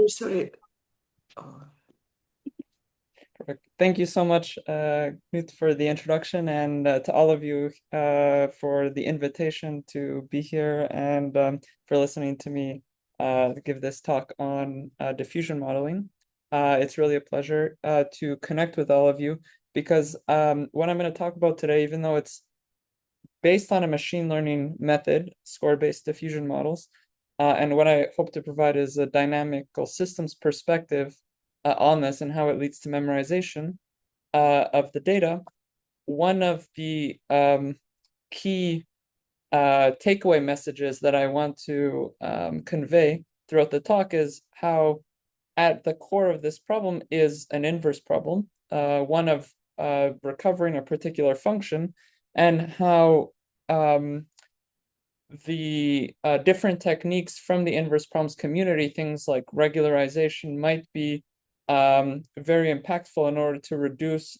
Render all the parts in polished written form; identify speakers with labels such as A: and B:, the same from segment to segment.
A: Sorry.
B: Perfect. Thank you so much, Knut, for the introduction, and to all of you for the invitation to be here and for listening to me give this talk on diffusion modeling. It's really a pleasure to connect with all of you because what I'm going to talk about today, even though it's based on a machine learning method, score-based diffusion models, and what I hope to provide is a dynamical systems perspective on this and how it leads to memorization of the data. One of the key takeaway messages that I want to convey throughout the talk is how at the core of this problem is an inverse problem, one of recovering a particular function, and how the different techniques from the inverse problems community, things like regularization, might be very impactful in order to reduce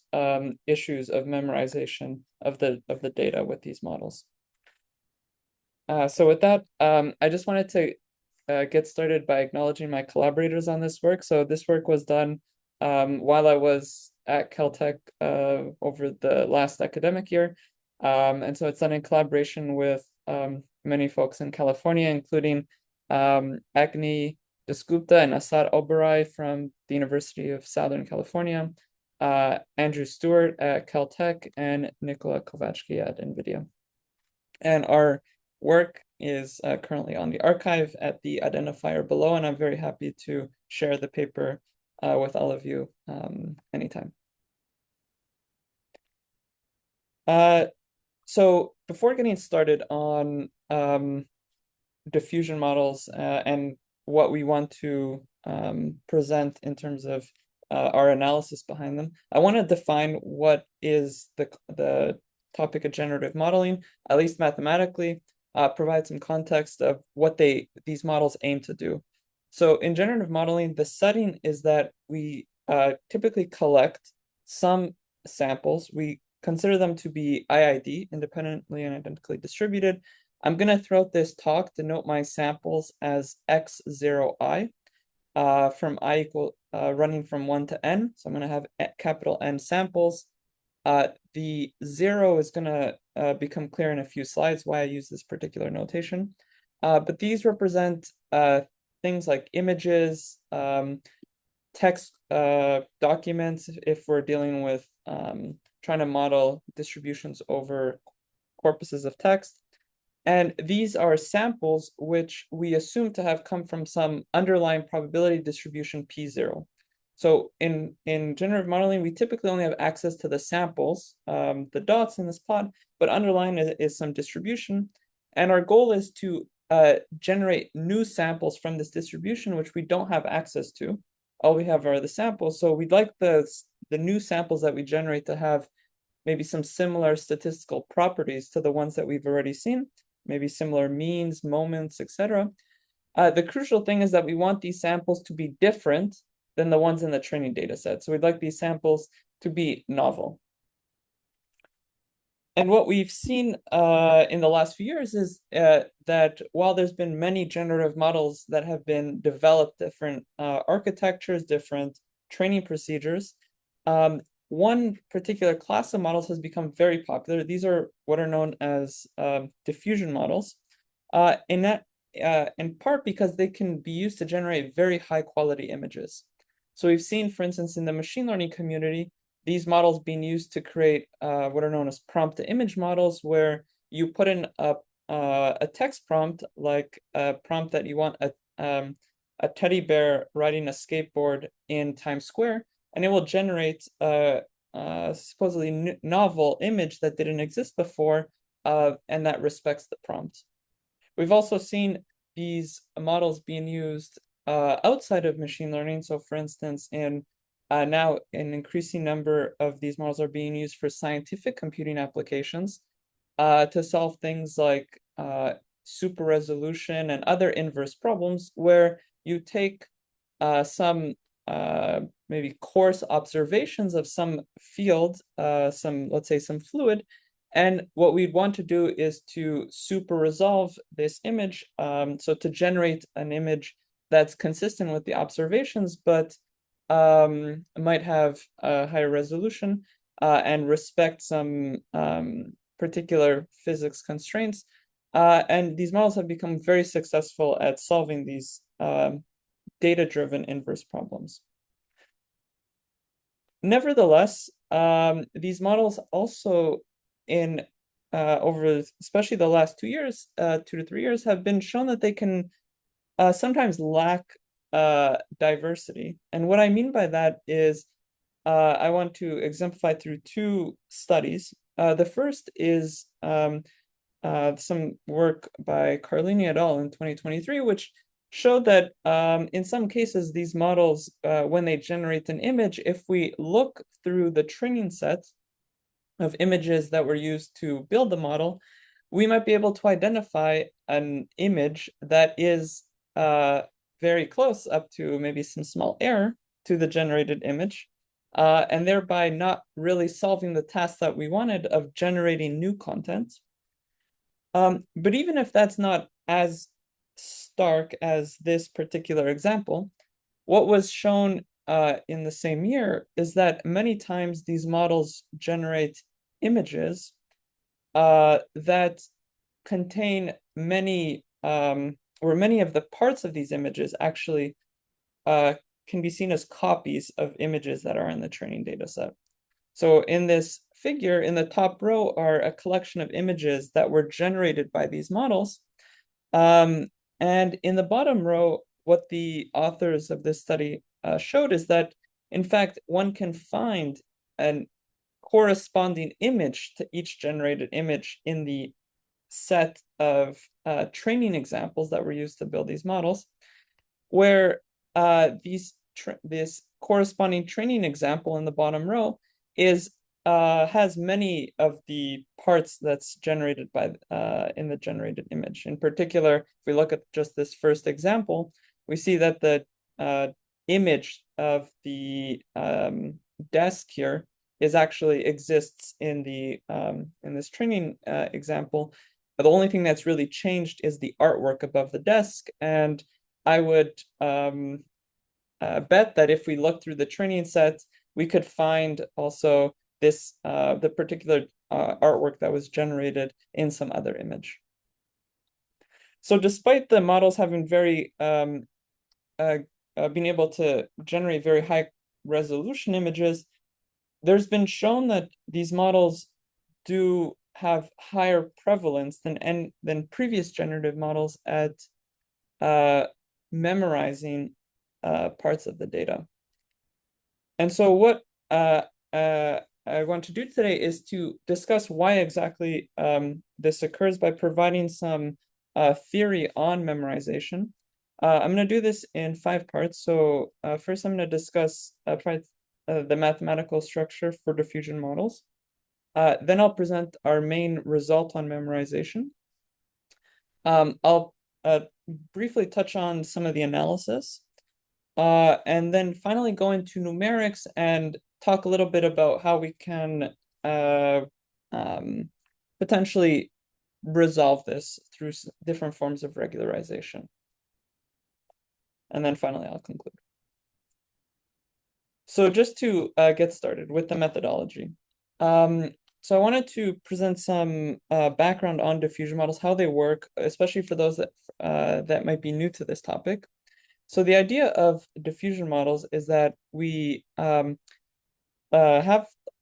B: issues of memorization of the data with these models. So with that, I just wanted to get started by acknowledging my collaborators on this work. So this work was done while I was at Caltech over the last academic year. And so it's done in collaboration with many folks in California, including Agni Dasgupta and Asad Oberoi from the University of Southern California, Andrew Stewart at Caltech, and Nikola Kovacsky at NVIDIA. And our work is currently on the archive at the identifier below, and I'm very happy to share the paper with all of you anytime. So before getting started on diffusion models and what we want to present in terms of our analysis behind them, I want to define what is the topic of generative modeling, at least mathematically, provide some context of what these models aim to do. So in generative modeling, the setting is that we typically collect some samples. We consider them to be IID, independently and identically distributed. I'm going to throughout this talk denote my samples as x0i from I equal running from 1 to n. So I'm going to have capital N samples. The 0 is going to become clear in a few slides why I use this particular notation. But these represent things like images, text documents, if we're dealing with trying to model distributions over corpuses of text. And these are samples which we assume to have come from some underlying probability distribution P0. So in generative modeling, we typically only have access to the samples, the dots in this plot, but underlying is some distribution. And our goal is to generate new samples from this distribution, which we don't have access to. All we have are the samples. So we'd like the new samples that we generate to have maybe some similar statistical properties to the ones that we've already seen, maybe similar means, moments, etc. The crucial thing is that we want these samples to be different than the ones in the training data set. So we'd like these samples to be novel. And what we've seen in the last few years is that while there's been many generative models that have been developed, different architectures, different training procedures, one particular class of models has become very popular. These are what are known as diffusion models, in part because they can be used to generate very high quality images. So we've seen, for instance, in the machine learning community, these models being used to create what are known as prompt-to-image models, where you put in a text prompt, like a prompt that you want a teddy bear riding a skateboard in Times Square, and it will generate a supposedly novel image that didn't exist before, and that respects the prompt. We've also seen these models being used outside of machine learning. So for instance, now an increasing number of these models are being used for scientific computing applications to solve things like super resolution and other inverse problems where you take some maybe coarse observations of some field, let's say some fluid, and what we'd want to do is to super resolve this image, so to generate an image that's consistent with the observations, but might have a higher resolution and respect some particular physics constraints. And these models have become very successful at solving these data-driven inverse problems. Nevertheless, these models also in over especially the last 2 years, 2 to 3 years, have been shown that they can sometimes lack diversity. And what I mean by that is I want to exemplify through two studies. The first is some work by Carlini et al. In 2023, which showed that in some cases, these models, when they generate an image, if we look through the training set of images that were used to build the model, we might be able to identify an image that is very close up to maybe some small error to the generated image, and thereby not really solving the task that we wanted of generating new content. But even if that's not as stark as this particular example, what was shown in the same year is that many times these models generate images that contain many, or many of the parts of these images actually can be seen as copies of images that are in the training data set. So in this figure, in the top row are a collection of images that were generated by these models. And in the bottom row, what the authors of this study showed is that, in fact, one can find an corresponding image to each generated image in the set of training examples that were used to build these models, where this corresponding training example in the bottom row is has many of the parts that's generated by in the generated image. In particular, if we look at just this first example, we see that the image of the desk here is actually exists in the in this training example. The only thing that's really changed is the artwork above the desk, and I would bet that if we look through the training set, we could find also this the particular artwork that was generated in some other image. So despite the models having being able to generate very high resolution images, there's been shown that these models do have higher prevalence than previous generative models at memorizing parts of the data. And so what I want to do today is to discuss why exactly this occurs by providing some theory on memorization. I'm going to do this in 5 parts. So first, I'm going to discuss the mathematical structure for diffusion models. Then I'll present our main result on memorization. I'll briefly touch on some of the analysis. And then finally go into numerics and talk a little bit about how we can potentially resolve this through different forms of regularization. And then finally, I'll conclude. So just to get started with the methodology. So I wanted to present some background on diffusion models, how they work, especially for those that might be new to this topic. So the idea of diffusion models is that we have,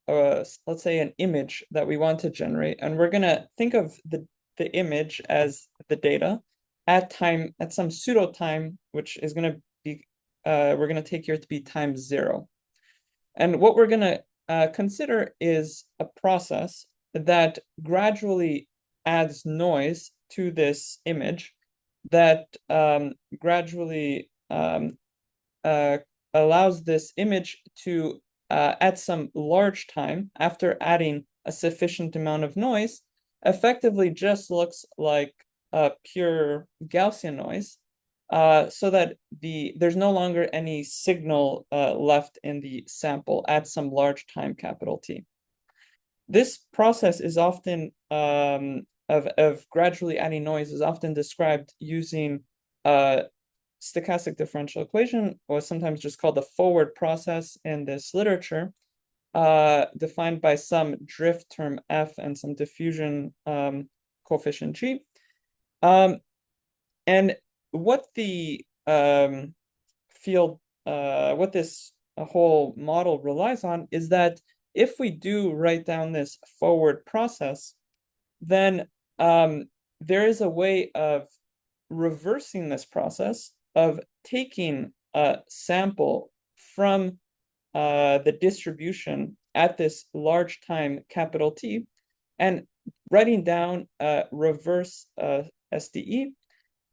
B: let's say, an image that we want to generate, and we're going to think of the image as the data at some pseudo time, which is going to be, we're going to take here to be time 0. And what we're going to consider is a process that gradually adds noise to this image that gradually allows this image to, at some large time, after adding a sufficient amount of noise, effectively just looks like pure Gaussian noise, so that there's no longer any signal left in the sample at some large time, capital T. This process is often of gradually adding noise is often described using stochastic differential equation was sometimes just called the forward process in this literature, defined by some drift term F and some diffusion coefficient G. And what the field, what this whole model relies on is that if we do write down this forward process, then there is a way of reversing this process of taking a sample from the distribution at this large time capital T and writing down a reverse SDE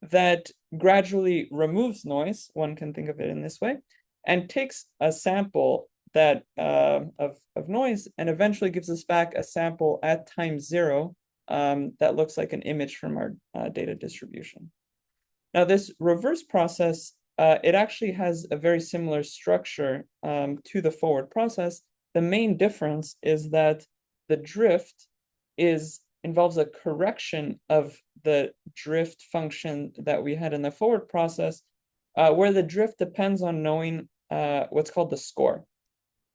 B: that gradually removes noise, one can think of it in this way, and takes a sample that of noise and eventually gives us back a sample at time 0 that looks like an image from our data distribution. Now, this reverse process, it actually has a very similar structure to the forward process. The main difference is that the drift involves a correction of the drift function that we had in the forward process, where the drift depends on knowing what's called the score.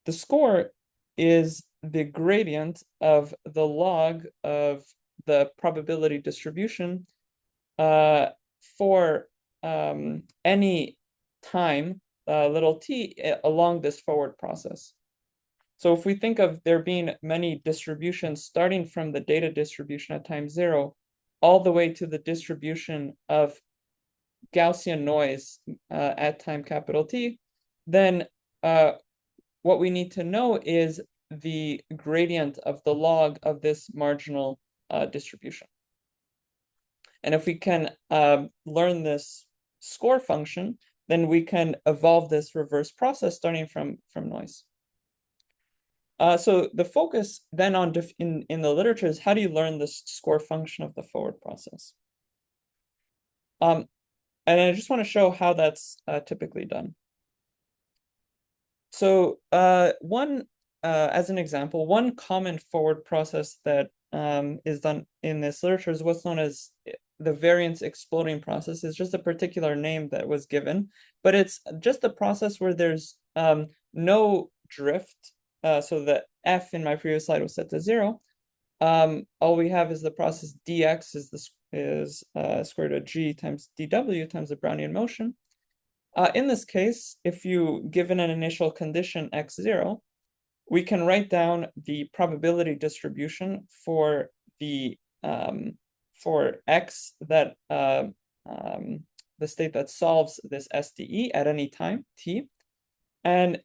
B: The score is the gradient of the log of the probability distribution for any time little t along this forward process. So if we think of there being many distributions starting from the data distribution at time 0 all the way to the distribution of Gaussian noise at time capital T, then what we need to know is the gradient of the log of this marginal distribution. And if we can learn this score function, then we can evolve this reverse process starting from noise. So the focus then on in the literature is how do you learn this score function of the forward process? And I just want to show how that's typically done. So as an example, one common forward process that is done in this literature is what's known as the variance exploding process. It's just a particular name that was given, but it's just a process where there's no drift. So the F in my previous slide was set to 0. All we have is the process dx is square root of g times dw times the Brownian motion. In this case, if you given an initial condition x0, we can write down the probability distribution for the for x that the state that solves this SDE at any time t, and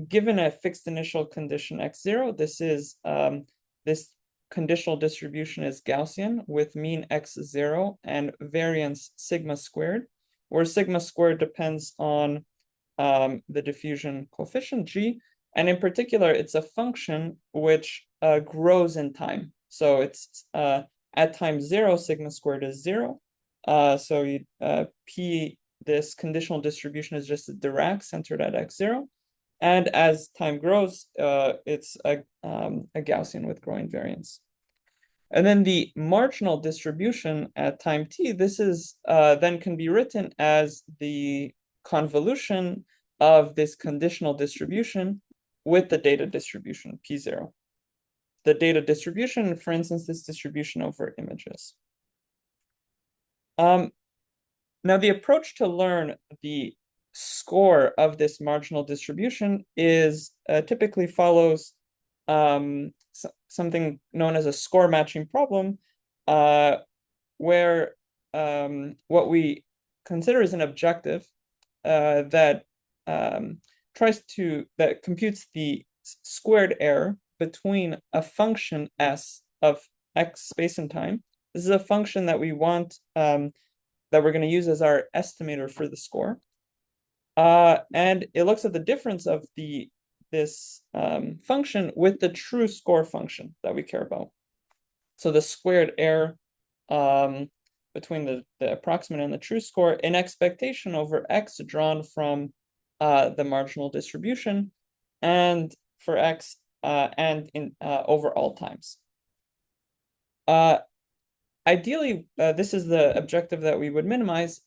B: given a fixed initial condition x0, this conditional distribution is Gaussian with mean x0 and variance sigma squared, where sigma squared depends on the diffusion coefficient g, and in particular, it's a function which grows in time. So it's at time 0, sigma squared is 0. So you, p, this conditional distribution is just a Dirac centered at x0. And as time grows, it's a Gaussian with growing variance. And then the marginal distribution at time t, this is then can be written as the convolution of this conditional distribution with the data distribution, P0. The data distribution, for instance, this distribution over images. Now, the approach to learn the score of this marginal distribution is typically follows something known as a score matching problem, where what we consider is an objective that computes the squared error between a function s of x space and time. This is a function that we want that we're going to use as our estimator for the score. And it looks at the difference of this function with the true score function that we care about. So the squared error between the approximate and the true score in expectation over x drawn from the marginal distribution and for x and in over all times. Ideally, this is the objective that we would minimize.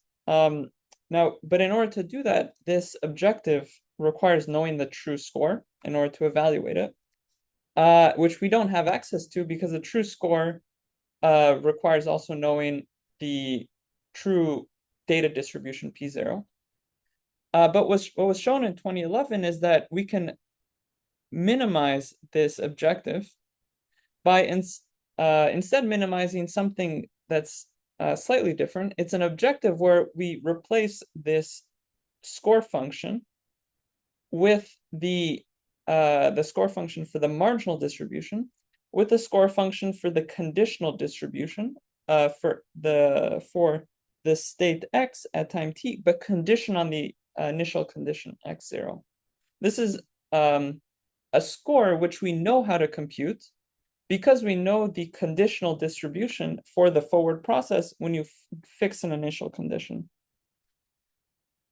B: Now, but in order to do that, this objective requires knowing the true score in order to evaluate it, which we don't have access to because the true score requires also knowing the true data distribution P0. But what was shown in 2011 is that we can minimize this objective by instead minimizing something that's slightly different. It's an objective where we replace this score function with the score function for the marginal distribution with the score function for the conditional distribution for the state x at time t, but condition on the initial condition x0. This is a score which we know how to compute because we know the conditional distribution for the forward process when you fix an initial condition.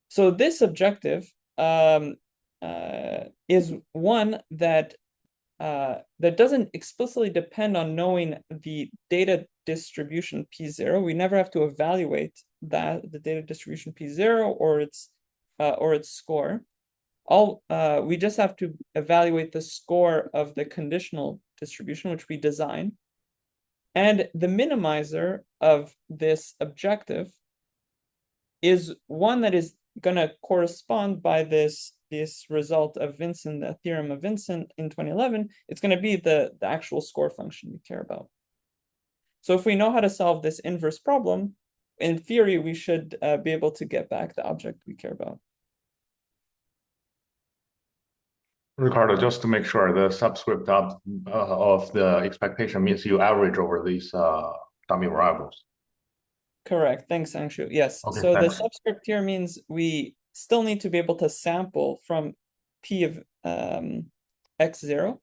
B: So this objective is one that doesn't explicitly depend on knowing the data distribution P0. We never have to evaluate the data distribution P0 or its score. We just have to evaluate the score of the conditional distribution, which we design. And the minimizer of this objective is one that is going to correspond by this result of Vincent, the theorem of Vincent in 2011. It's going to be the actual score function we care about. So if we know how to solve this inverse problem, in theory, we should be able to get back the object we care about.
A: Ricardo, just to make sure, the subscript of the expectation means you average over these dummy variables.
B: Correct. Thanks, Anshu. Yes.
A: Okay,
B: So the
A: thanks.
B: subscript here means we still need to be able to sample from P of x0.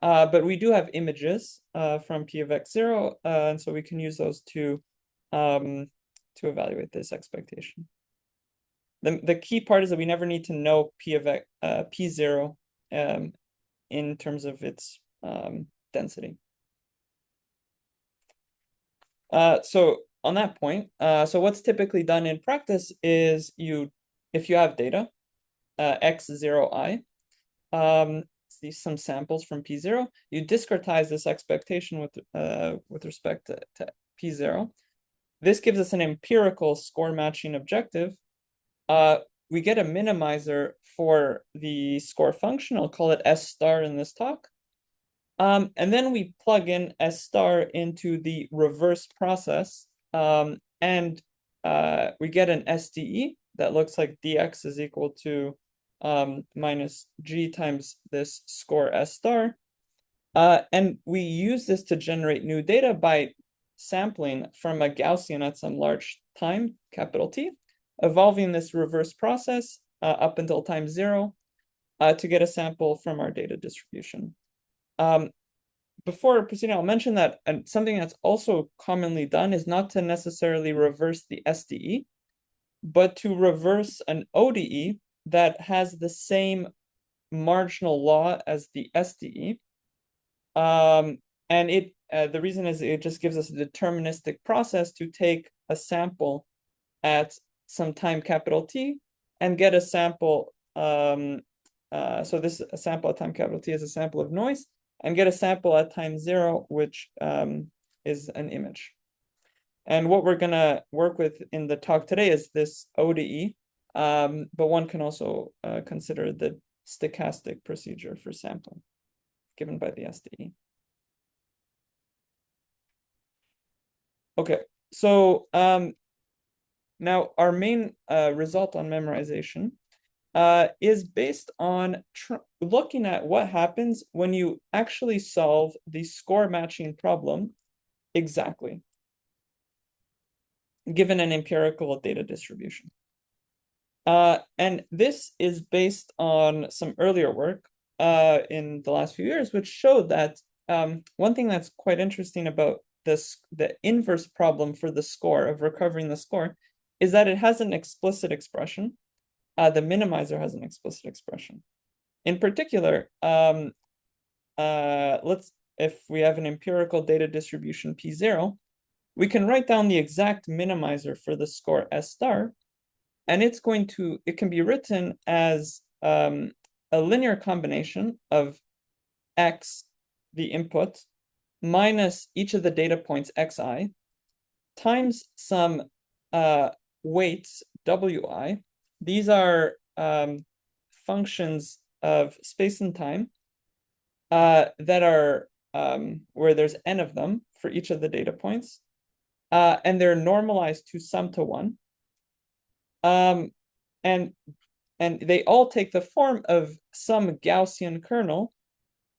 B: But we do have images from P of x0, and so we can use those to evaluate this expectation. The key part is that we never need to know P of P0 in terms of its density. So on that point, so what's typically done in practice is if you have data, x0i, see some samples from P0, you discretize this expectation with respect to P0. This gives us an empirical score matching objective. We get a minimizer for the score function. I'll call it S star in this talk. And then we plug in S star into the reverse process. And we get an SDE that looks like dx is equal to minus g times this score S star. And we use this to generate new data by sampling from a Gaussian at some large time, capital T, evolving this reverse process up until time 0 to get a sample from our data distribution. Before proceeding, I'll mention that something that's also commonly done is not to necessarily reverse the SDE, but to reverse an ODE that has the same marginal law as the SDE. And the reason is it just gives us a deterministic process to take a sample at some time capital T and get a sample. So this sample at time capital T is a sample of noise, and get a sample at time 0, which is an image. And what we're going to work with in the talk today is this ODE, but one can also consider the stochastic procedure for sampling given by the SDE. Okay, so now our main result on memorization is based on looking at what happens when you actually solve the score matching problem exactly, given an empirical data distribution. And this is based on some earlier work in the last few years, which showed that one thing that's quite interesting about the inverse problem for the score of recovering the score is that it has an explicit expression. The minimizer has an explicit expression. In particular, if we have an empirical data distribution P0, we can write down the exact minimizer for the score S star, And it can be written as a linear combination of x, the input, minus each of the data points xi, times some weights wi. These are functions of space and time that are where there's n of them for each of the data points, and they're normalized to sum to 1. And they all take the form of some Gaussian kernel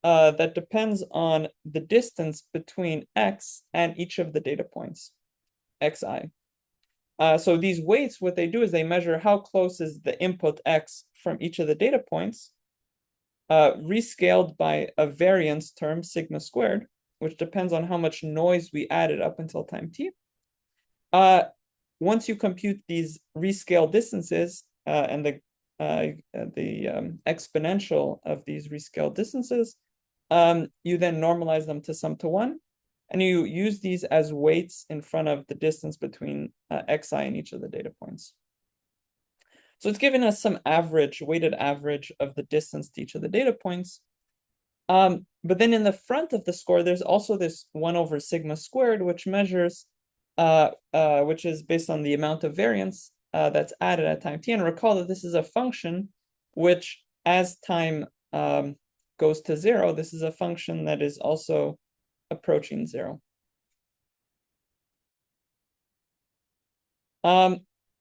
B: that depends on the distance between x and each of the data points, xi. So these weights, what they do is they measure how close is the input x from each of the data points, rescaled by a variance term, sigma squared, which depends on how much noise we added up until time t. Once you compute these rescale distances and the exponential of these rescale distances, you then normalize them to sum to 1, and you use these as weights in front of the distance between xi and each of the data points. So it's given us some weighted average of the distance to each of the data points. But then in the front of the score, there's also this 1 over sigma squared, which measures, which is based on the amount of variance that's added at time t. And recall that this is a function which, as time goes to 0, this is a function that is also approaching 0.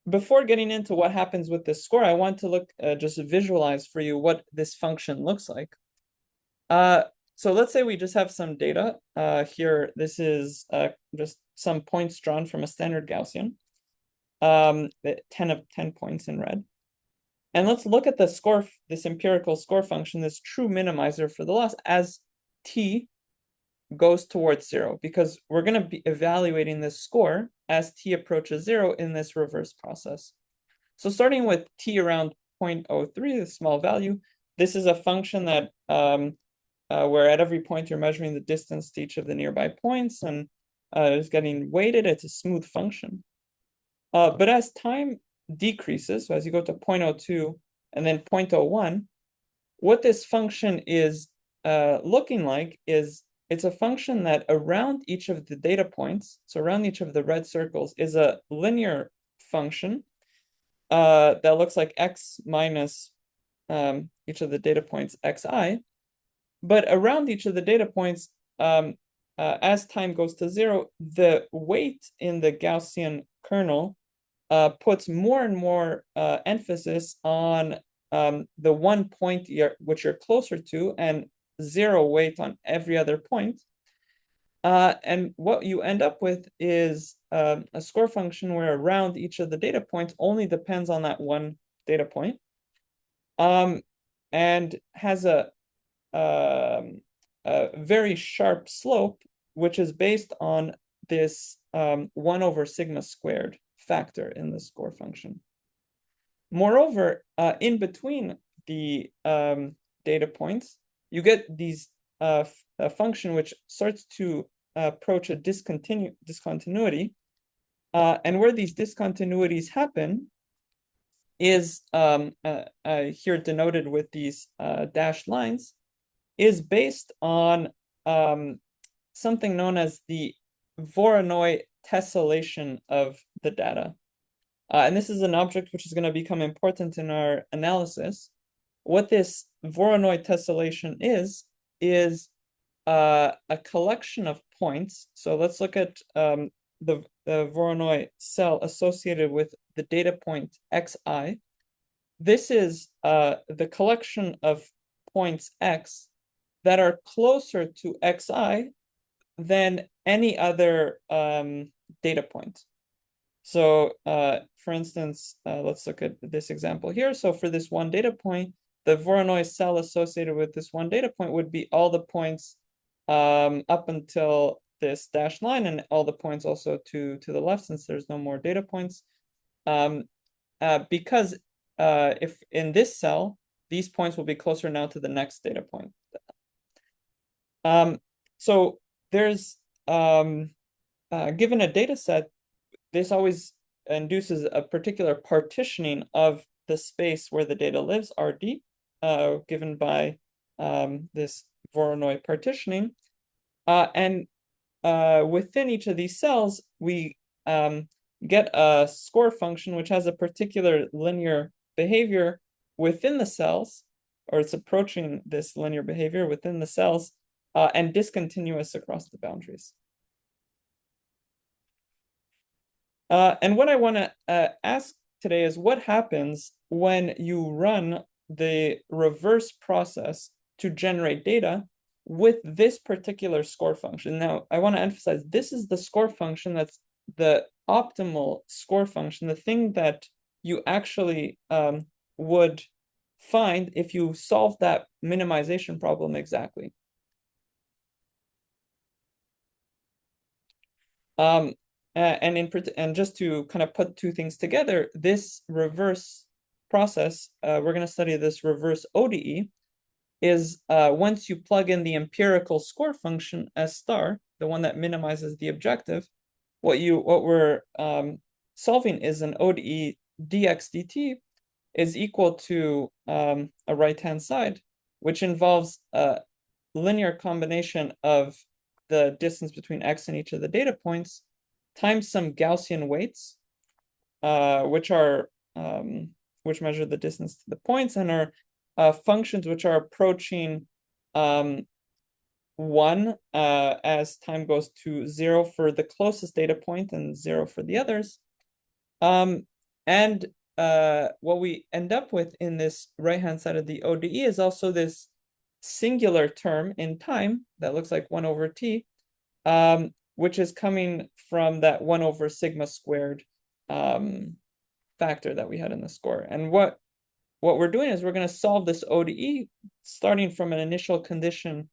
B: Before getting into what happens with this score, I want to just visualize for you what this function looks like. So let's say we just have some data here. This is just some points drawn from a standard Gaussian, 10 of 10 points in red. And let's look at the score, this empirical score function, this true minimizer for the loss as t goes towards 0, because we're going to be evaluating this score as t approaches 0 in this reverse process. So starting with t around 0.03, the small value, this is a function that where at every point you're measuring the distance to each of the nearby points, and it's getting weighted. It's a smooth function. But as time decreases, so as you go to 0.02 and then 0.01, what this function is looking like is it's a function that around each of the data points, so around each of the red circles, is a linear function that looks like x minus each of the data points xi. But around each of the data points, as time goes to 0, the weight in the Gaussian kernel puts more and more emphasis on the one point which you're closer to, and 0 weight on every other point. And what you end up with is a score function where around each of the data points only depends on that one data point, and has a very sharp slope, which is based on this 1 over sigma squared factor in the score function. Moreover, in between the data points, you get these a function which starts to approach a discontinuity, and where these discontinuities happen is here denoted with these dashed lines, is based on something known as the Voronoi tessellation of the data. And this is an object which is going to become important in our analysis. What this Voronoi tessellation is a collection of points. So let's look at the Voronoi cell associated with the data point xi. This is the collection of points x that are closer to xi than any other data point. So for instance, let's look at this example here. So for this one data point, the Voronoi cell associated with this one data point would be all the points up until this dashed line, and all the points also to the left, since there's no more data points. Because if in this cell, these points will be closer now to the next data point. So there's given a data set, this always induces a particular partitioning of the space where the data lives, RD, given by this Voronoi partitioning. And within each of these cells, we get a score function which has a particular linear behavior within the cells, or it's approaching this linear behavior within the cells, and discontinuous across the boundaries. And what I want to ask today is what happens when you run the reverse process to generate data with this particular score function. Now, I want to emphasize this is the score function that's the optimal score function, the thing that you actually would find if you solve that minimization problem exactly. And just to kind of put two things together, this reverse process, we're going to study this reverse ODE, is once you plug in the empirical score function S star, the one that minimizes the objective, what we're solving is an ODE dx dt is equal to a right-hand side, which involves a linear combination of the distance between x and each of the data points times some Gaussian weights, which measure the distance to the points and are functions which are approaching 1 as time goes to 0 for the closest data point and 0 for the others. And what we end up with in this right-hand side of the ODE is also this singular term in time that looks like 1 over t, which is coming from that 1 over sigma squared factor that we had in the score. And what we're doing is we're going to solve this ODE starting from an initial condition,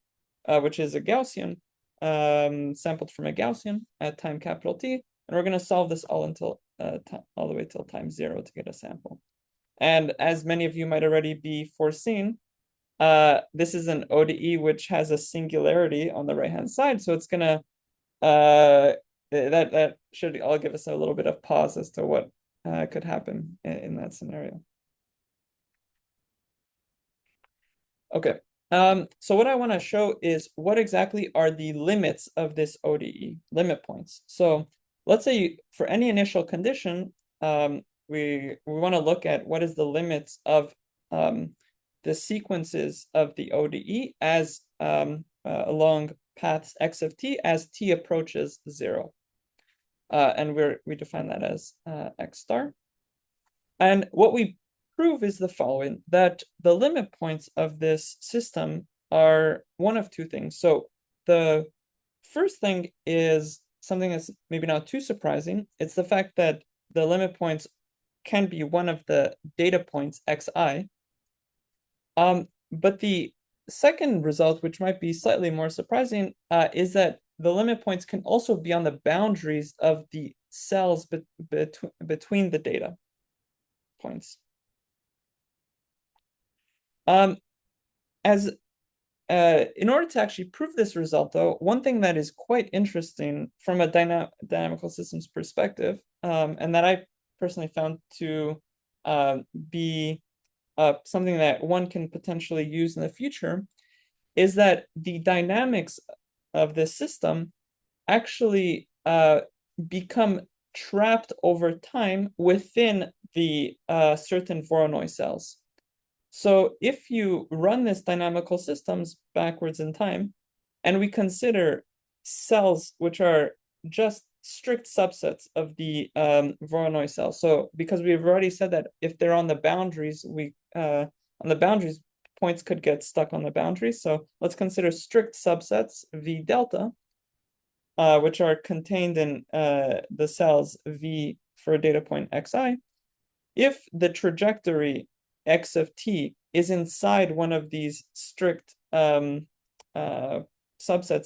B: which is a Gaussian, sampled from a Gaussian at time capital T. And we're going to solve this all the way till time 0 to get a sample. And as many of you might already be foreseen, this is an ODE which has a singularity on the right-hand side. So it's going to that should all give us a little bit of pause as to what could happen in that scenario. Okay, so what I want to show is what exactly are the limits of this ODE, limit points. So let's say for any initial condition, we want to look at what is the limits of the sequences of the ODE as along paths x of t as t approaches 0. And we define that as x star. And what we prove is the following, that the limit points of this system are one of two things. So the first thing is something that's maybe not too surprising. It's the fact that the limit points can be one of the data points xi. But the second result, which might be slightly more surprising, is that the limit points can also be on the boundaries of the cells between the data points. In order to actually prove this result, though, one thing that is quite interesting from a dynamical systems perspective, and that I personally found to be something that one can potentially use in the future, is that the dynamics of this system actually become trapped over time within the certain Voronoi cells. So if you run this dynamical systems backwards in time, and we consider cells which are just strict subsets of the Voronoi cells. So because we've already said that if they're on the boundaries, points could get stuck on the boundaries. So let's consider strict subsets V delta, which are contained in the cells V for a data point xi. If the trajectory x of t is inside one of these strict subsets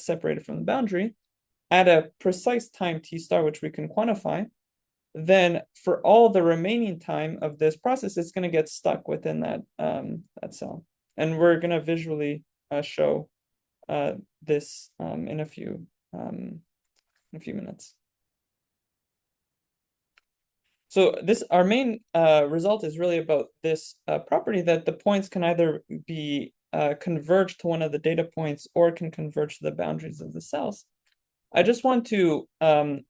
B: separated from the boundary at a precise time t star, which we can quantify, then for all the remaining time of this process, it's going to get stuck within that cell. And we're going to visually show this in a few minutes. So our main result is really about this property that the points can either be converged to one of the data points or can converge to the boundaries of the cells. I just want to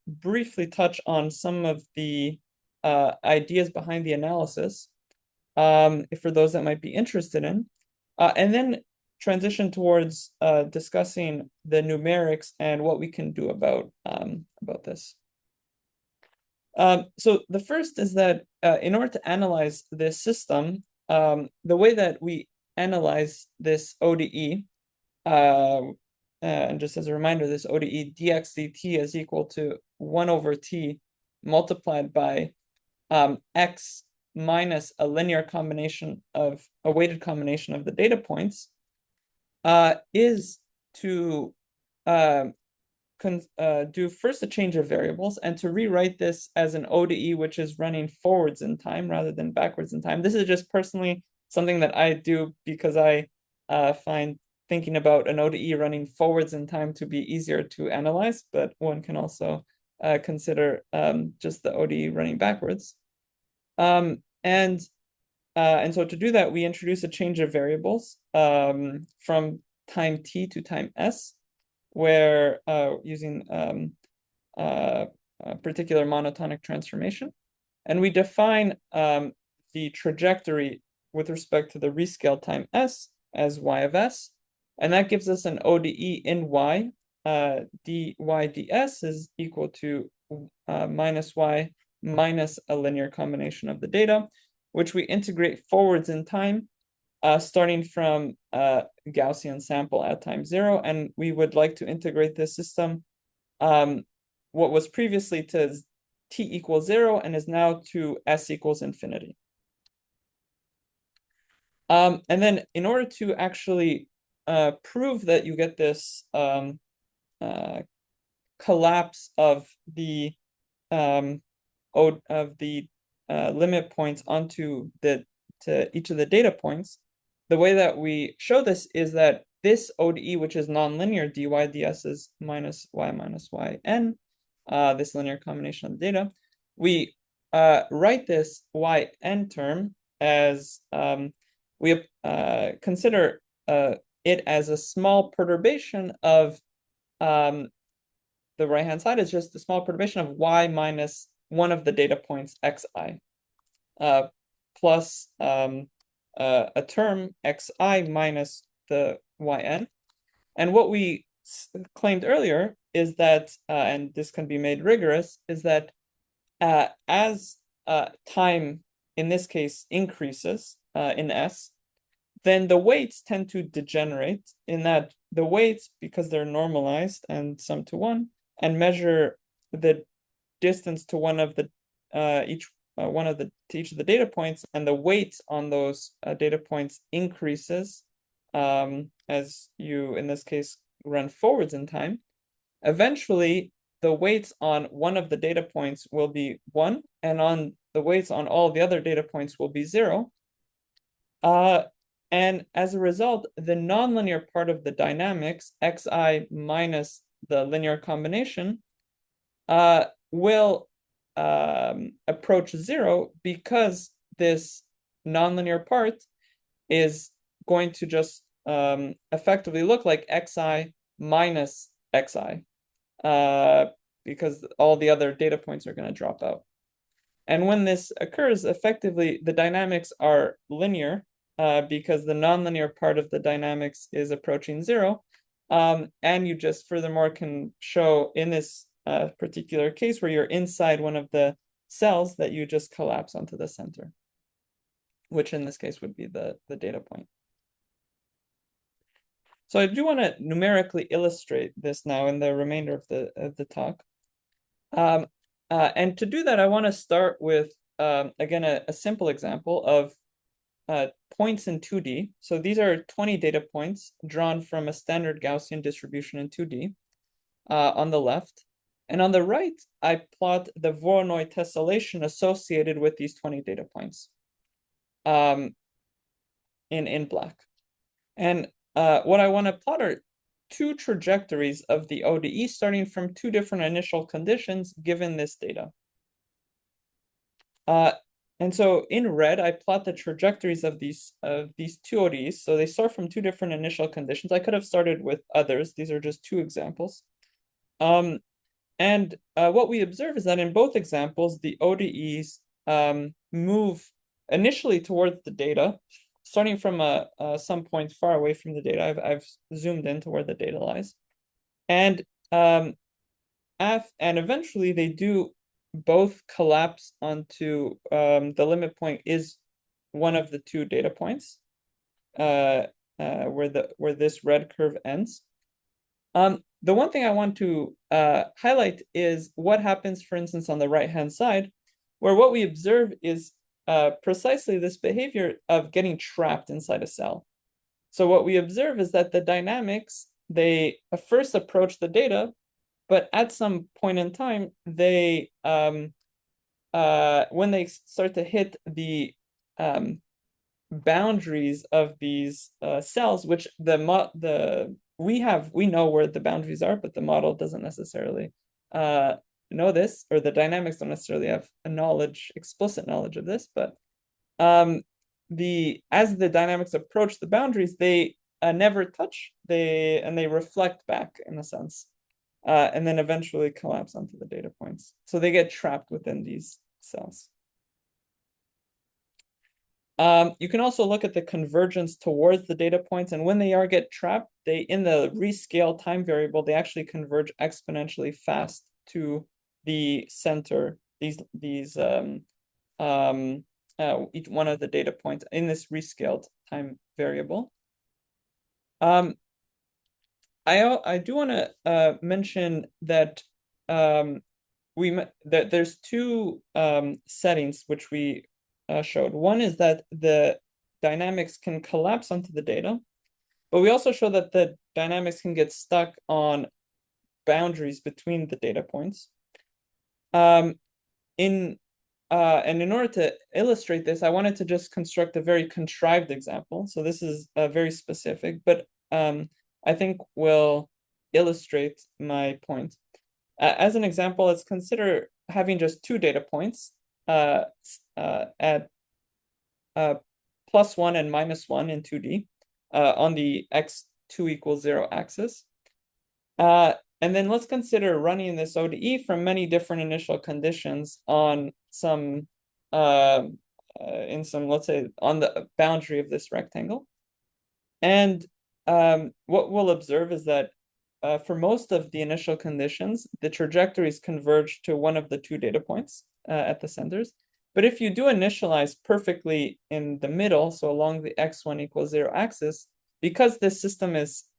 B: briefly touch on some of the ideas behind the analysis, for those that might be interested in, and then transition towards discussing the numerics and what we can do about this. So the first is that in order to analyze this system, the way that we analyze this ODE, and just as a reminder, this ODE dx dt is equal to 1 over t multiplied by x minus a linear combination of a weighted combination of the data points, is to do first a change of variables and to rewrite this as an ODE which is running forwards in time rather than backwards in time. This is just personally something that I do because I find thinking about an ODE running forwards in time to be easier to analyze, but one can also consider just the ODE running backwards. And so to do that, we introduce a change of variables from time t to time s, where using a particular monotonic transformation. And we define the trajectory with respect to the rescale time s as y of s. And that gives us an ODE in y. dy ds is equal to minus y minus a linear combination of the data, which we integrate forwards in time, starting from Gaussian sample at time 0. And we would like to integrate this system, what was previously to t equals 0 and is now to s equals infinity. And then in order to actually prove that you get this collapse of the limit points onto to each of the data points, the way that we show this is that this ODE, which is nonlinear, dy ds is minus y n, this linear combination of the data, we write this yn term as we consider it as a small perturbation of the right-hand side is just a small perturbation of y minus one of the data points xi, plus a term xi minus the yn. And what we claimed earlier is that, and this can be made rigorous, is that as time, in this case, increases in S, then the weights tend to degenerate in that the weights, because they're normalized and sum to 1, and measure the distance to one of the each of the data points, and the weight on those data points increases as you, in this case, run forwards in time. Eventually, the weights on one of the data points will be 1, and on the weights on all the other data points will be 0. And as a result, the nonlinear part of the dynamics, xi minus the linear combination, will approach 0, because this nonlinear part is going to just effectively look like xi minus xi, because all the other data points are going to drop out. And when this occurs, effectively, the dynamics are linear, because the nonlinear part of the dynamics is approaching 0. And you just furthermore can show in this particular case where you're inside one of the cells that you just collapse onto the center, which in this case would be the data point. So I do want to numerically illustrate this now in the remainder of the talk. And to do that, I want to start with, again, a simple example of points in 2D. So these are 20 data points drawn from a standard Gaussian distribution in 2D on the left. And on the right, I plot the Voronoi tessellation associated with these 20 data points in black. And what I want to plot are two trajectories of the ODE starting from two different initial conditions given this data. And so in red, I plot the trajectories of these two ODEs. So they start from two different initial conditions. I could have started with others. These are just two examples. And what we observe is that in both examples, the ODEs move initially towards the data, starting from some point far away from the data. I've zoomed in to where the data lies. And eventually they do both collapse onto the limit point is one of the two data points where this red curve ends. The one thing I want to highlight is what happens, for instance, on the right-hand side, where what we observe is precisely this behavior of getting trapped inside a cell. So what we observe is that the dynamics, they first approach the data, but at some point in time, they when they start to hit the boundaries of these cells, which we know where the boundaries are, but the model doesn't necessarily know this, or the dynamics don't necessarily have explicit knowledge of this, but as the dynamics approach the boundaries, they never touch, and they reflect back in a sense, and then eventually collapse onto the data points. So they get trapped within these cells. You can also look at the convergence towards the data points, and when they get trapped, in the rescale time variable, they actually converge exponentially fast to the center, each one of the data points in this rescaled time variable. I do want to mention that there's two settings which we showed. One is that the dynamics can collapse onto the data, but we also show that the dynamics can get stuck on boundaries between the data points. And in order to illustrate this, I wanted to just construct a very contrived example. So this is very specific, but I think will illustrate my point. As an example, let's consider having just two data points at +1 and -1 in 2D on the x2 = 0 axis. And then let's consider running this ODE from many different initial conditions on some, let's say, on the boundary of this rectangle. And what we'll observe is that for most of the initial conditions, the trajectories converge to one of the two data points at the centers. But if you do initialize perfectly in the middle, so along the x1 = 0 axis, because this system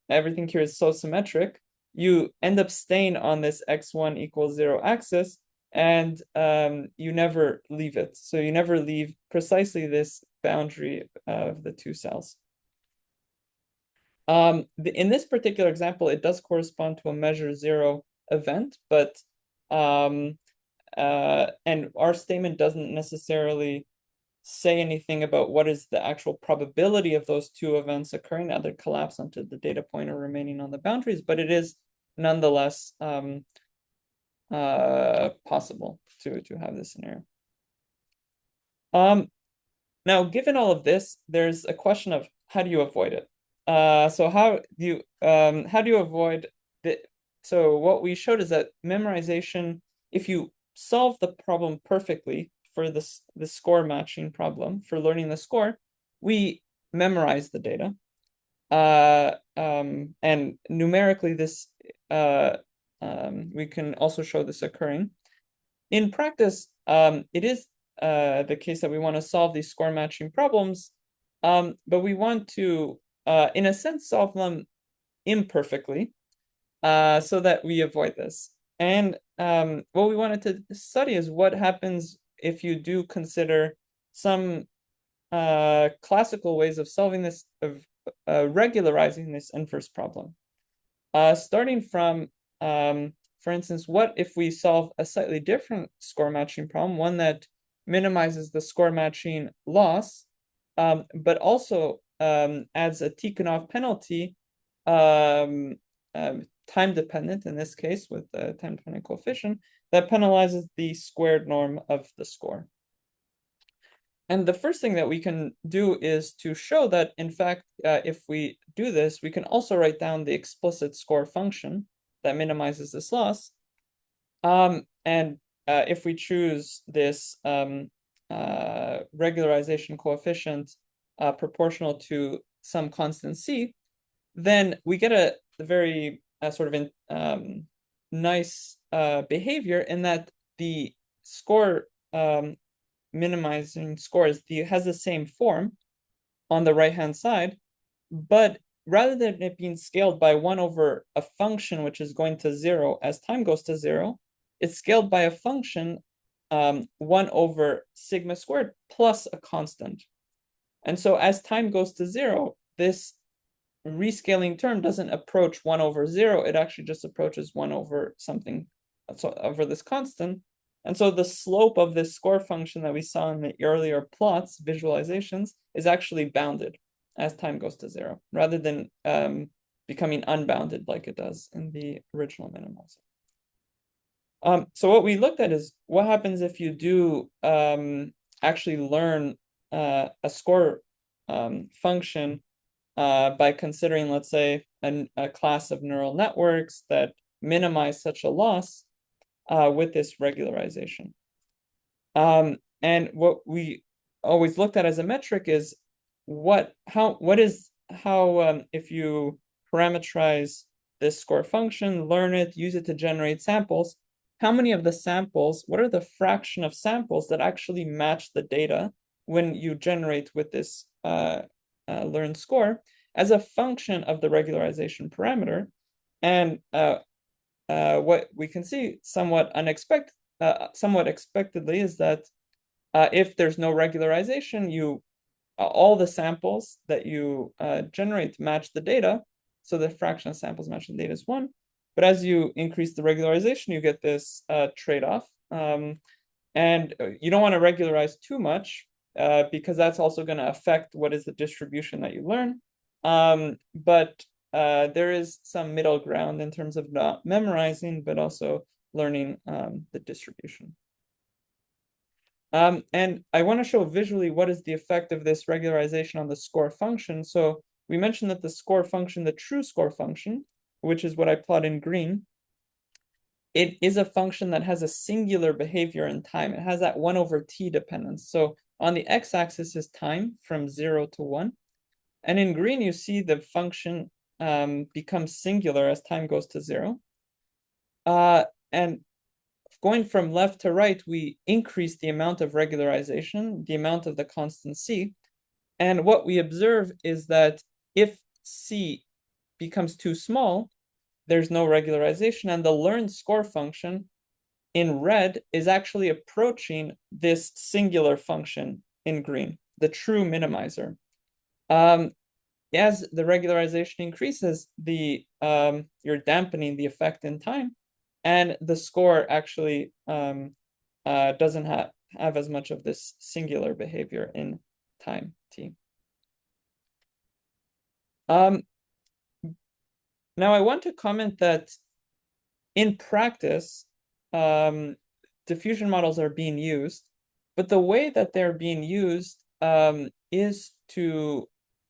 B: everything here is so symmetric, you end up staying on this x1 = 0 axis, and you never leave it. So you never leave precisely this boundary of the two cells. In this particular example, it does correspond to a measure 0 event, but and our statement doesn't necessarily say anything about what is the actual probability of those two events occurring, either collapse onto the data point or remaining on the boundaries, but it is nonetheless possible to have this scenario. Now, given all of this, there's a question of how do you avoid it? So how do you avoid the? So what we showed is that memorization, if you solve the problem perfectly for the score matching problem for learning the score, we memorize the data. And numerically, this we can also show this occurring. In practice, it is the case that we want to solve these score matching problems, but we want to, in a sense, solve them imperfectly, so that we avoid this. And what we wanted to study is what happens if you do consider some classical ways of solving this, of regularizing this inverse problem. Starting from, for instance, what if we solve a slightly different score matching problem, one that minimizes the score matching loss, but also adds a Tikhonov penalty, time dependent in this case with the time dependent coefficient, that penalizes the squared norm of the score. And the first thing that we can do is to show that, in fact, if we do this, we can also write down the explicit score function that minimizes this loss. And if we choose this regularization coefficient proportional to some constant c, then we get a very sort of nice behavior in that the score minimizing scores has the same form on the right-hand side, but rather than it being scaled by 1 over a function which is going to 0 as time goes to 0, it's scaled by a function 1 over sigma squared plus a constant. And so as time goes to 0, this rescaling term doesn't approach 1 over 0, it actually just approaches 1 over something, so over this constant. And so the slope of this score function that we saw in the earlier plots, visualizations, is actually bounded as time goes to 0, rather than becoming unbounded like it does in the original minimizer. So what we looked at is what happens if you do actually learn a score function by considering, let's say, a class of neural networks that minimize such a loss with this regularization. And what we always looked at as a metric is if you parameterize this score function, learn it, use it to generate samples, how many of the samples, what are the fraction of samples that actually match the data when you generate with this learned score as a function of the regularization parameter? And what we can see somewhat expectedly is that if there's no regularization, all the samples that you generate match the data, so the fraction of samples matching the data is 1. But as you increase the regularization, you get this trade-off. And you don't want to regularize too much because that's also going to affect what is the distribution that you learn. But there is some middle ground in terms of not memorizing, but also learning the distribution. And I want to show visually what is the effect of this regularization on the score function. So we mentioned that the score function, the true score function, which is what I plot in green, it is a function that has a singular behavior in time. It has that 1 over t dependence. So on the x-axis is time from 0 to 1. And in green, you see the function becomes singular as time goes to 0. And going from left to right, we increase the amount of regularization, the amount of the constant c. And what we observe is that if c becomes too small, there's no regularization, and the learned score function in red is actually approaching this singular function in green, the true minimizer. As the regularization increases, you're dampening the effect in time, and the score actually doesn't have as much of this singular behavior in time t. Now I want to comment that in practice, diffusion models are being used, but the way that they're being used is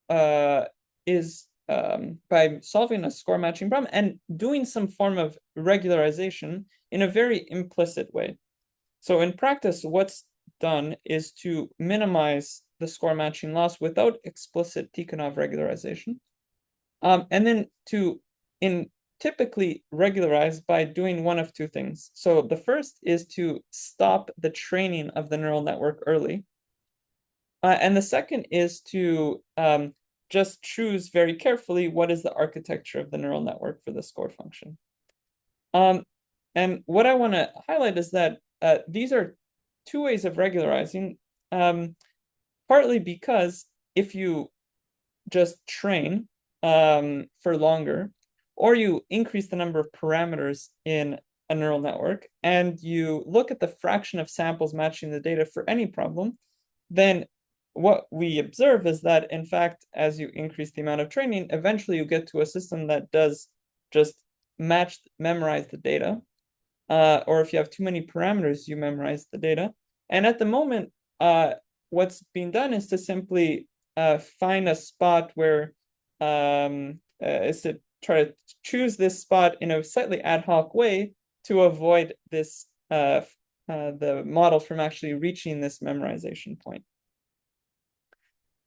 B: by solving a score matching problem and doing some form of regularization in a very implicit way. So in practice, what's done is to minimize the score matching loss without explicit Tikhonov regularization, and then typically regularize by doing one of two things. So the first is to stop the training of the neural network early. And the second is to just choose very carefully what is the architecture of the neural network for the score function. And what I want to highlight is that these are two ways of regularizing, partly because if you just train for longer, or you increase the number of parameters in a neural network, and you look at the fraction of samples matching the data for any problem, then what we observe is that, in fact, as you increase the amount of training, eventually you get to a system that does just memorize the data. Or if you have too many parameters, you memorize the data. And at the moment, what's being done is to simply find a spot where is to try to choose this spot in a slightly ad hoc way to avoid this the model from actually reaching this memorization point.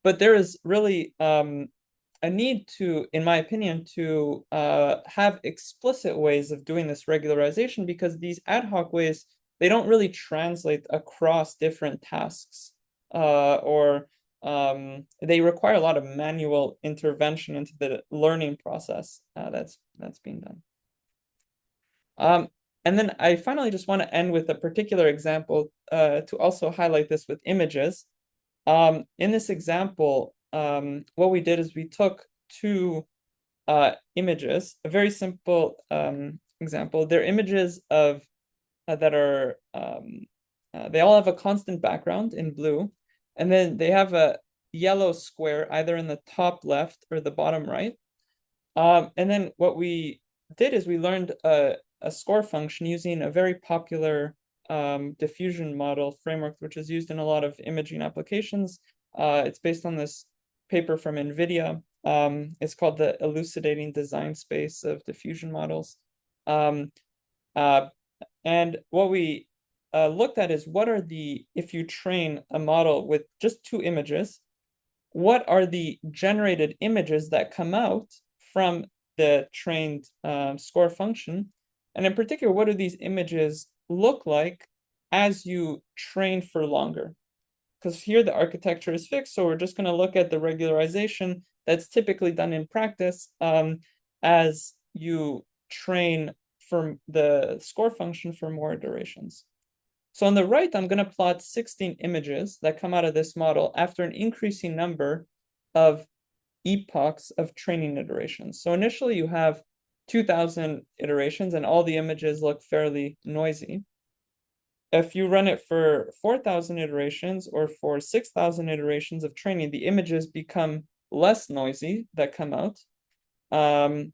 B: But there is really a need to, in my opinion, to have explicit ways of doing this regularization, because these ad hoc ways, they don't really translate across different tasks, or they require a lot of manual intervention into the learning process that's being done. And then I finally just want to end with a particular example to also highlight this with images. In this example, what we did is we took two images, a very simple example. They're images of that are they all have a constant background in blue, and then they have a yellow square either in the top left or the bottom right. And then what we did is we learned a score function using a very popular diffusion model framework, which is used in a lot of imaging applications. It's based on this paper from NVIDIA. It's called the Elucidating Design Space of Diffusion Models. And what we looked at is what are the, if you train a model with just two images, what are the generated images that come out from the trained score function? And in particular, what do these images look like as you train for longer? Because here the architecture is fixed, so we're just going to look at the regularization that's typically done in practice as you train from the score function for more durations. So on the right, I'm going to plot 16 images that come out of this model after an increasing number of epochs of training iterations. So initially you have 2,000 iterations and all the images look fairly noisy. If you run it for 4,000 iterations or for 6,000 iterations of training, the images become less noisy that come out. And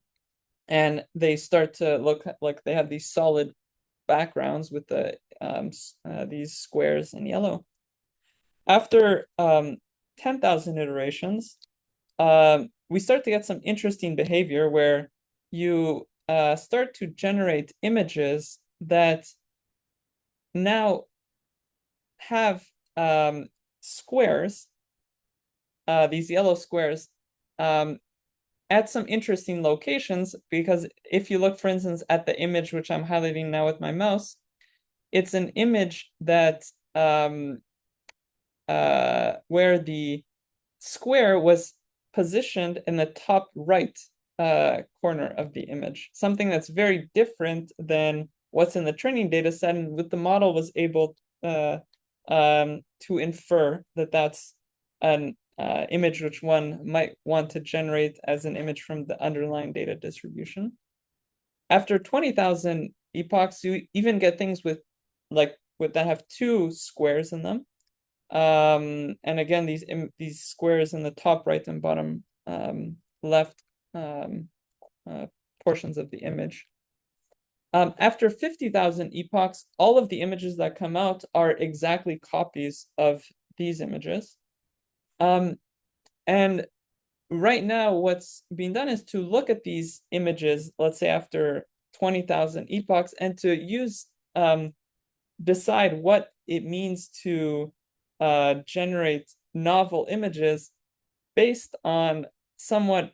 B: they start to look like they have these solid backgrounds with the these squares in yellow. After 10,000 iterations, we start to get some interesting behavior where you start to generate images that now have squares, these yellow squares, at some interesting locations, because if you look, for instance, at the image which I'm highlighting now with my mouse, it's an image that where the square was positioned in the top right corner of the image, something that's very different than what's in the training data set, and with the model was able to infer that that's an image which one might want to generate as an image from the underlying data distribution. After 20,000 epochs, you even get things with that have two squares in them. And again, these squares in the top right and bottom left portions of the image. After 50,000 epochs, all of the images that come out are exactly copies of these images. And right now, what's being done is to look at these images, let's say after 20,000 epochs, and to use decide what it means to generate novel images based on somewhat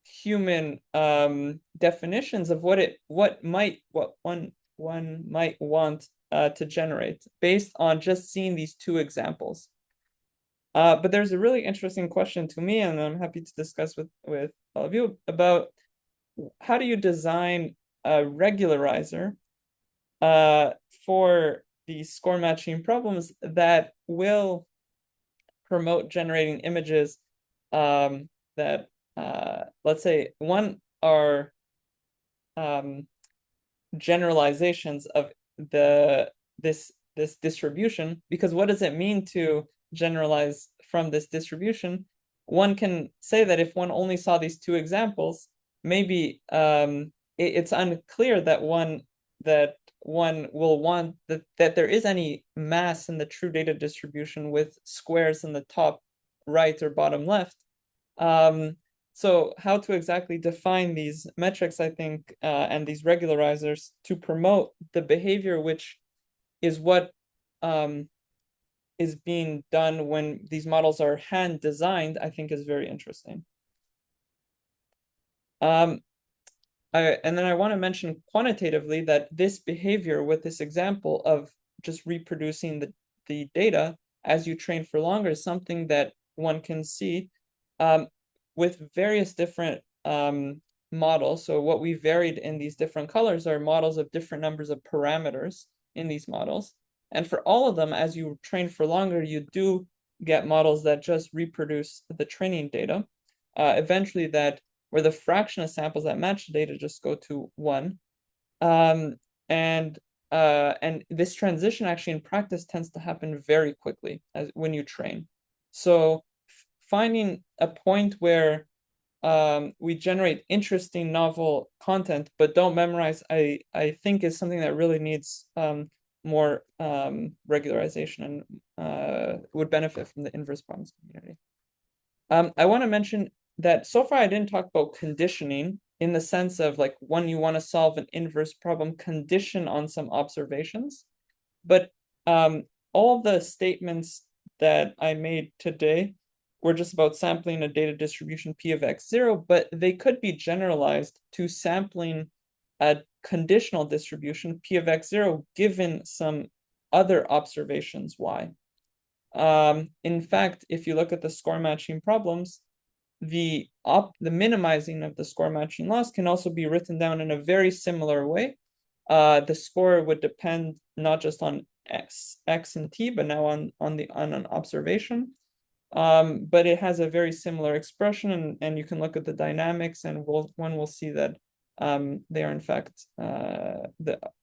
B: human definitions of what one might want to generate based on just seeing these two examples. But there's a really interesting question to me, and I'm happy to discuss with all of you about how do you design a regularizer for these score matching problems that will promote generating images that let's say one are generalizations of this distribution, because what does it mean to generalize from this distribution? One can say that if one only saw these two examples, maybe it's unclear that that one will want that there is any mass in the true data distribution with squares in the top right or bottom left. So how to exactly define these metrics, I think, and these regularizers to promote the behavior, which is what is being done when these models are hand designed, I think is very interesting. And then I want to mention quantitatively that this behavior with this example of just reproducing the data as you train for longer is something that one can see with various different models. So what we varied in these different colors are models of different numbers of parameters in these models. And for all of them, as you train for longer, you do get models that just reproduce the training data. Eventually that where the fraction of samples that match the data just go to 1. And this transition actually in practice tends to happen very quickly as when you train. So finding a point where we generate interesting novel content but don't memorize, I think is something that really needs more regularization and would benefit from the inverse problems community. I want to mention that so far I didn't talk about conditioning in the sense of like when you want to solve an inverse problem, condition on some observations. But all the statements that I made today were just about sampling a data distribution P of x0, but they could be generalized to sampling a conditional distribution P of x0 given some other observations y. In fact, if you look at the score matching problems, the minimizing of the score matching loss can also be written down in a very similar way. The score would depend not just on x and t, but now on an observation. But it has a very similar expression, and you can look at the dynamics, and one will see that they are in fact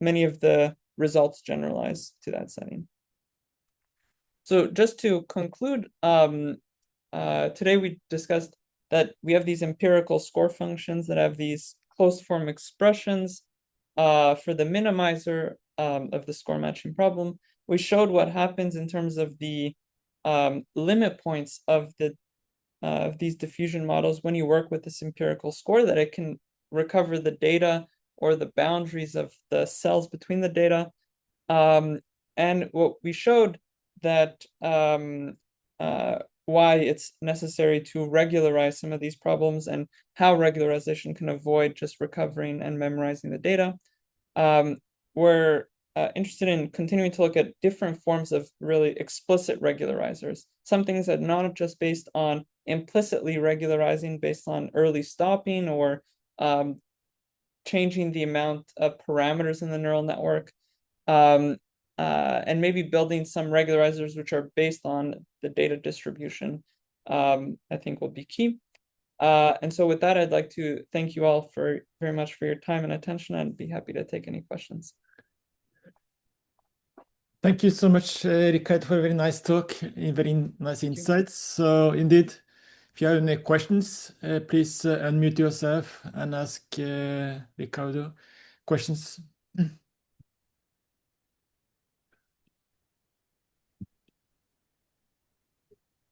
B: many of the results generalize to that setting. So just to conclude, today we discussed that we have these empirical score functions that have these closed form expressions for the minimizer of the score matching problem. We showed what happens in terms of the limit points of these diffusion models when you work with this empirical score, that it can recover the data or the boundaries of the cells between the data. And what we showed that why it's necessary to regularize some of these problems and how regularization can avoid just recovering and memorizing the data. We're interested in continuing to look at different forms of really explicit regularizers, some things that not just based on implicitly regularizing based on early stopping or changing the amount of parameters in the neural network, and maybe building some regularizers which are based on the data distribution, I think will be key. And so with that, I'd like to thank you all very much for your time and attention, and be happy to take any questions.
C: Thank you so much, Ricardo, for a very nice talk, very nice insights. So indeed, if you have any questions, please unmute yourself and ask Ricardo questions.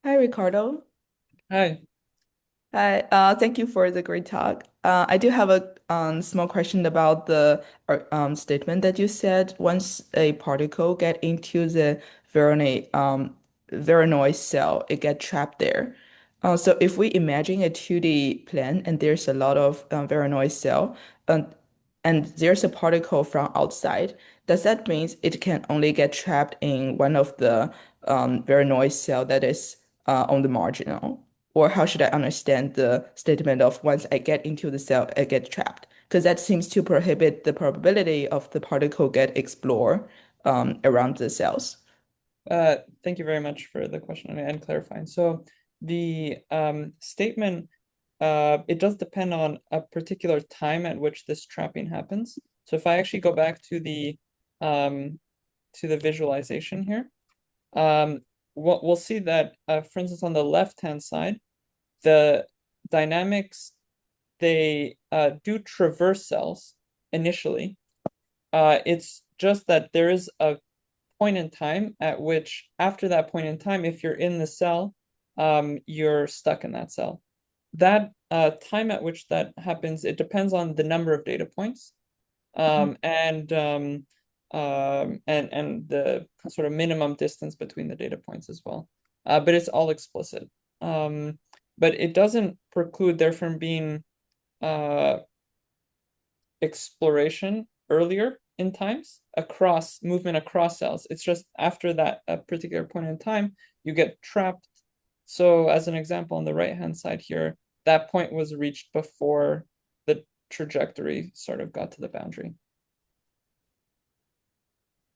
D: Hi, Ricardo.
B: Hi.
D: Hi, thank you for the great talk. I do have a small question about the statement that you said once a particle get into the Voronoi cell, it get trapped there. So if we imagine a 2D plane and there's a lot of Voronoi cell, and there's a particle from outside, does that mean it can only get trapped in one of the Voronoi cell that is on the marginal? Or how should I understand the statement of once I get into the cell, I get trapped? Because that seems to prohibit the probability of the particle get explored around the cells.
B: Thank you very much for the question and clarifying. So the statement, it does depend on a particular time at which this trapping happens. So if I actually go back to the visualization here, we'll see that, for instance, on the left-hand side, the dynamics, they do traverse cells initially, It's just that there is a point in time at which, after that point in time, if you're in the cell, you're stuck in that cell. That time at which that happens, it depends on the number of data points, and the sort of minimum distance between the data points as well. But it's all explicit. But it doesn't preclude there from being exploration earlier in times across movement across cells. It's just after that a particular point in time, you get trapped. So as an example, on the right-hand side here, that point was reached before the trajectory sort of got to the boundary.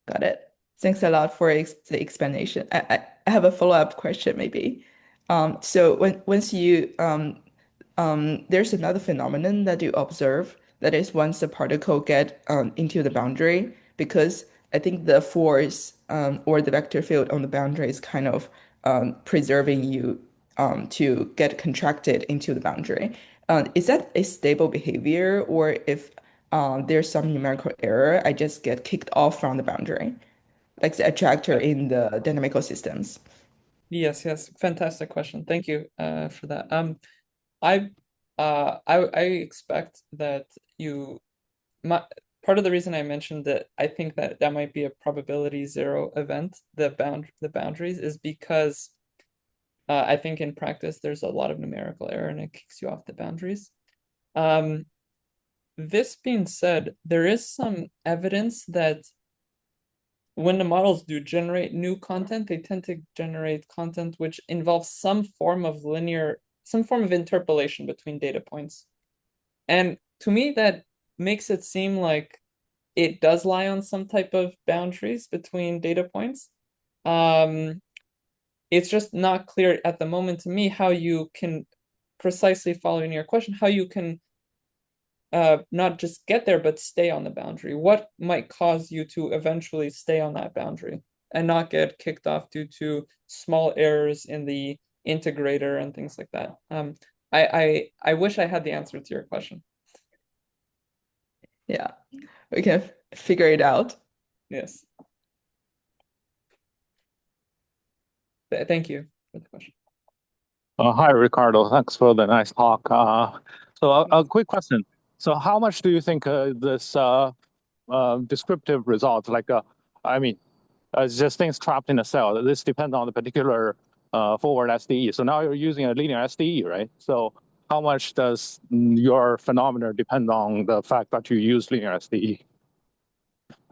D: Got it. Thanks a lot for the explanation. I have a follow-up question maybe. So once you there's another phenomenon that you observe that is once the particle get into the boundary, because I think the force or the vector field on the boundary is kind of preserving you to get contracted into the boundary. Is that a stable behavior, or if there's some numerical error, I just get kicked off from the boundary, like the attractor in the dynamical systems?
B: Yes, yes, fantastic question. Thank you for that. I I expect that you my part of the reason I mentioned that I think that that might be a probability zero event, the boundaries, is because I think in practice there's a lot of numerical error and it kicks you off the boundaries. Um, this being said, there is some evidence that when the models do generate new content, they tend to generate content which involves some form of interpolation between data points. And to me, that makes it seem like it does lie on some type of boundaries between data points. Um, it's just not clear at the moment to me how you can, precisely following your question, how you can not just get there, but stay on the boundary. What might cause you to eventually stay on that boundary and not get kicked off due to small errors in the integrator and things like that? I wish I had the answer to your question.
D: Yeah, we can figure it out.
B: Yes. Thank you for the question.
E: Hi, Ricardo. Thanks for the nice talk. A quick question. So how much do you think this descriptive results, like, I mean, just things trapped in a cell, this depends on the particular forward SDE. So now you're using a linear SDE, right? So how much does your phenomenon depend on the fact that you use linear SDE?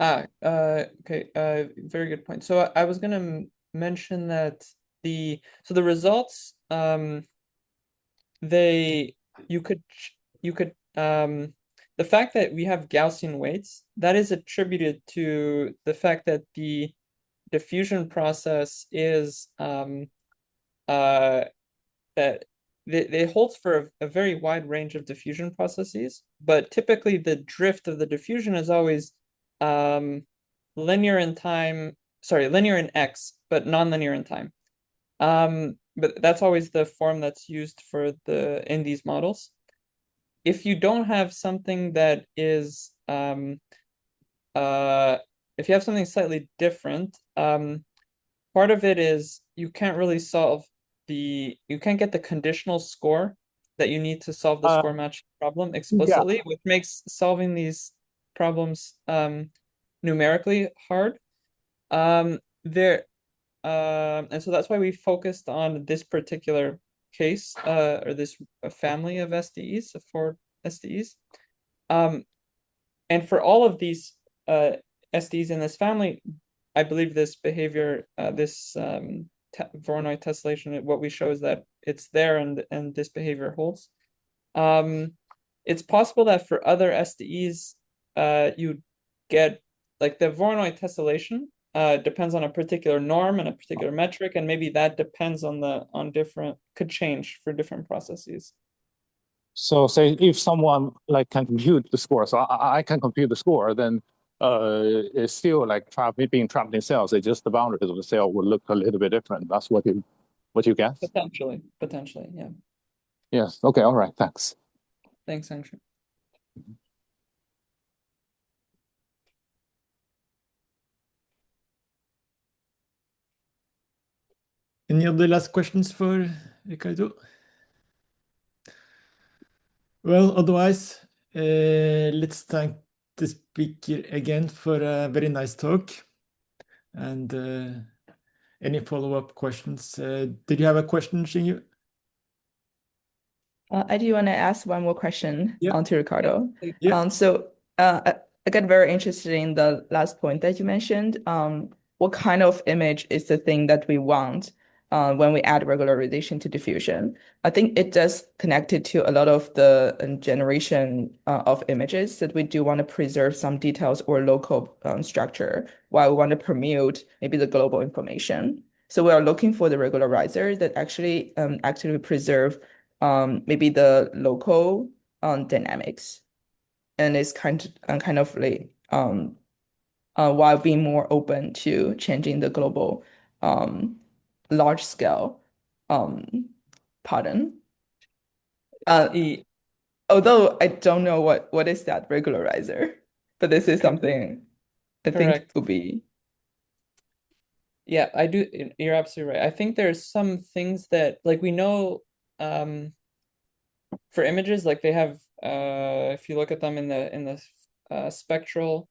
B: Okay, very good point. So I was gonna mention that the results, they you could you could the fact that we have Gaussian weights, that is attributed to the fact that the diffusion process is that it holds for a very wide range of diffusion processes, but typically the drift of the diffusion is always um, linear in time, sorry, linear in x, but nonlinear in time. But that's always the form that's used for in these models. If you don't have something that is uh, if you have something slightly different, part of it is you can't really you can't get the conditional score that you need to solve the
E: Uh,
B: score match problem
E: yeah.
B: explicitly, which makes solving these problems numerically hard. There and so that's why we focused on this particular case, or this family of SDEs, for SDEs. And for all of these SDs in this family, I believe this behavior, this Voronoi tessellation, what we show is that it's there, and this behavior holds. It's possible that for other SDEs, you get, like, the Voronoi tessellation depends on a particular norm and a particular metric, and maybe that depends on different, could change for different processes.
E: So say if someone like can compute the score, so I can compute the score, then it's still like being trapped in cells. It's just the boundaries of the cell will look a little bit different. That's what you guess?
B: Potentially, yeah.
E: Yes. Okay. All right. Thanks.
B: Thanks, Angshu.
C: Any other last questions for Ricardo? Well, otherwise, let's thank the speaker again for a very nice talk. And any follow-up questions? Did you have a question, Xingyu?
D: I do want to ask one more question
C: Yeah.
D: onto Ricardo.
C: Yeah.
D: I got very interested in the last point that you mentioned. What kind of image is the thing that we want when we add regularization to diffusion? I think it does connect it to a lot of the generation of images that we do want to preserve some details or local structure while we want to permute maybe the global information. So we are looking for the regularizer that actually preserve maybe the local dynamics, and it's kind of like while being more open to changing the global large scale pattern. Although I don't know what is that regularizer, but this is something I think
B: Correct.
D: would be.
B: Yeah, I do. You're absolutely right. I think there's some things that like we know for images, like they have if you look at them in the spectral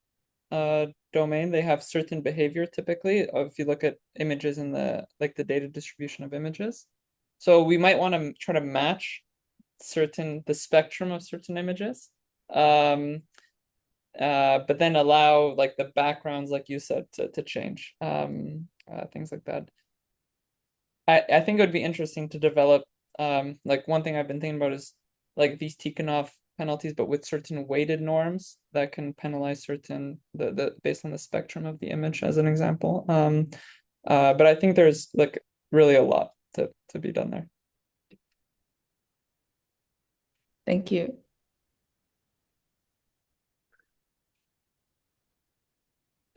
B: domain, they have certain behavior typically. If you look at images in the like the data distribution of images. So we might want to try to match the spectrum of certain images. But then allow like the backgrounds, like you said, to change. Things like that. I think it would be interesting to develop like one thing I've been thinking about is like these Tikhonov penalties, but with certain weighted norms that can penalize certain the based on the spectrum of the image as an example. But I think there's like really a lot to be done there.
D: Thank you.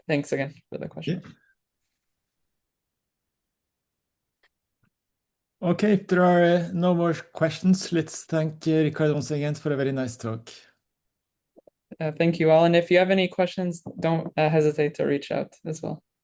B: Thanks again for the question.
C: Yeah. Okay, if there are no more questions, let's thank Ricardo once again for a very nice talk.
B: Thank you all. And if you have any questions, don't hesitate to reach out as well.